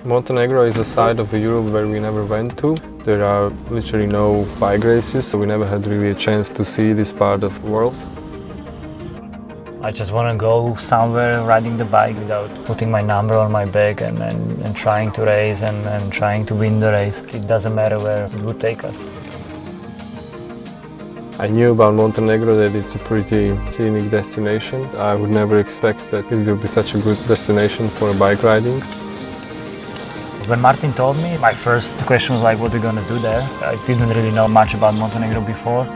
Montenegro is a side of Europe where we never went to. There are literally no bike races, so we never had really a chance to see this part of the world. I just want to go somewhere riding the bike without putting my number on my back and trying to race and trying to win the race. It doesn't matter where it would take us. I knew about Montenegro that it's a pretty scenic destination. I would never expect that it will be such a good destination for bike riding. When Martin told me, my first question was like, what are we going to do there? I didn't really know much about Montenegro before.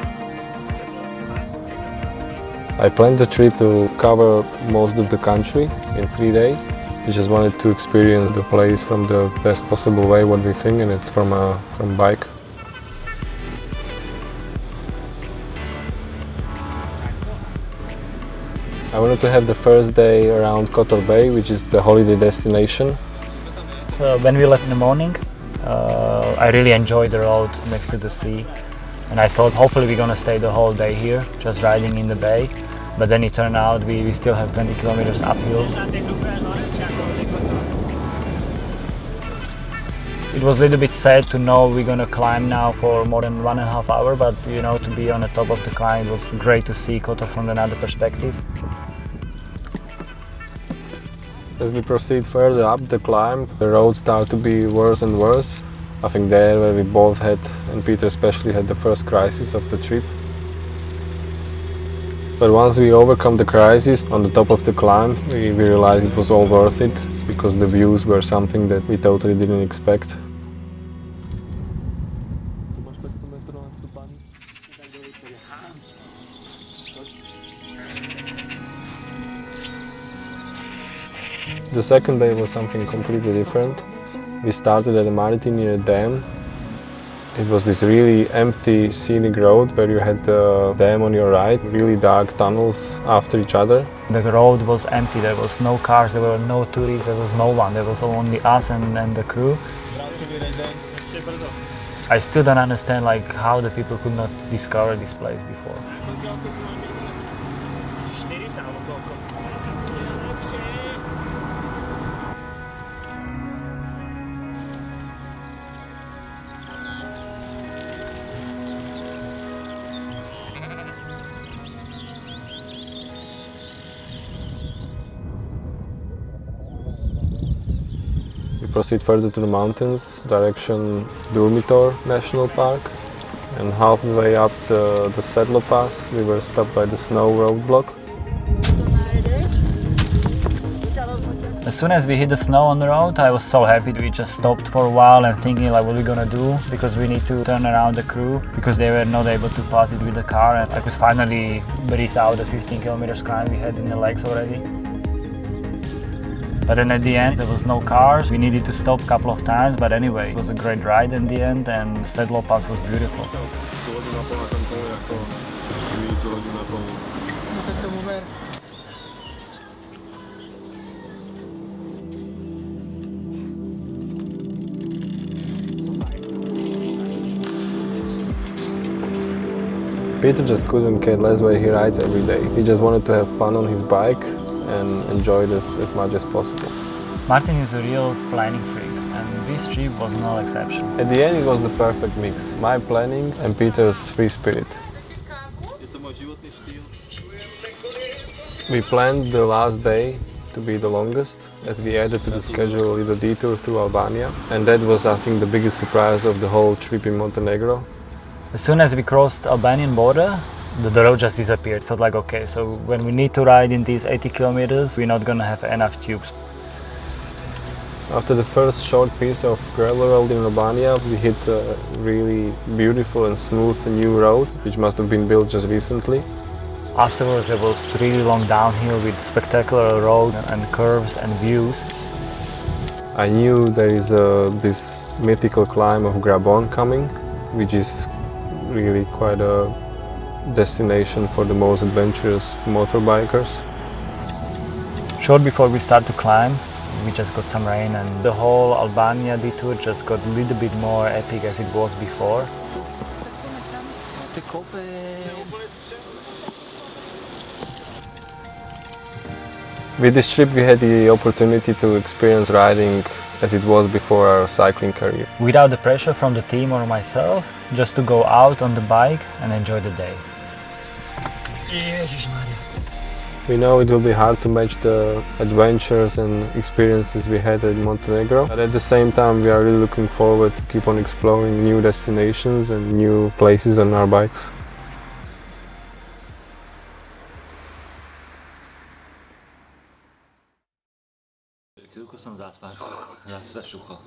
I planned the trip to cover most of the country in 3 days. We just wanted to experience the place from the best possible way, what we think, and it's from bike. I wanted to have the first day around Kotor Bay, which is the holiday destination. When we left in the morning, I really enjoyed the road next to the sea. And I thought hopefully we're gonna stay the whole day here, just riding in the bay. But then it turned out we still have 20 kilometers uphill. It was a little bit sad to know we're gonna climb now for more than 1.5 hours, but you know, to be on the top of the climb, it was great to see Kotor from another perspective. As we proceed further up the climb, the roads start to be worse and worse. I think there where we both had, and Peter especially, had the first crisis of the trip. But once we overcome the crisis on the top of the climb, we realized it was all worth it, because the views were something that we totally didn't expect. The second day was something completely different. We started at a mountain near a dam. It was this really empty, scenic road where you had the dam on your right, really dark tunnels after each other. The road was empty, there was no cars, there were no tourists, there was no one, there was only us and the crew. I still don't understand how the people could not discover this place before. We proceed further to the mountains, direction Durmitor National Park, and halfway up the Sedlo Pass we were stopped by the snow roadblock. As soon as we hit the snow on the road, I was so happy. We just stopped for a while and thinking what we're gonna do, because we need to turn around the crew because they were not able to pass it with the car, and I could finally breathe out the 15 kilometers climb we had in the legs already. But then at the end there was no cars, we needed to stop a couple of times, but anyway, it was a great ride in the end, and Sedlo Pass was beautiful. Peter just couldn't care less where he rides every day. He just wanted to have fun on his bike and enjoy this as much as possible. Martin is a real planning freak, and this trip was no exception. At the end it was the perfect mix, my planning and Peter's free spirit. We planned the last day to be the longest, as we added to the schedule a little detour through Albania, and that was, I think, the biggest surprise of the whole trip in Montenegro. As soon as we crossed the Albanian border, the road just disappeared. It felt like, okay, so when we need to ride in these 80 kilometers, we're not gonna have enough tubes. After the first short piece of gravel road in Albania, we hit a really beautiful and smooth new road, which must have been built just recently. Afterwards, there was really long downhill with spectacular road and curves and views. I knew there is this mythical climb of Grabon coming, which is really quite a destination for the most adventurous motorbikers. Short before we start to climb, we just got some rain, and the whole Albania detour just got a little bit more epic as it was before. With this trip we had the opportunity to experience riding as it was before our cycling career. Without the pressure from the team or myself, just to go out on the bike and enjoy the day. We know it will be hard to match the adventures and experiences we had in Montenegro, but at the same time we are really looking forward to keep on exploring new destinations and new places on our bikes. Chvilku som zaspal, zase sucho.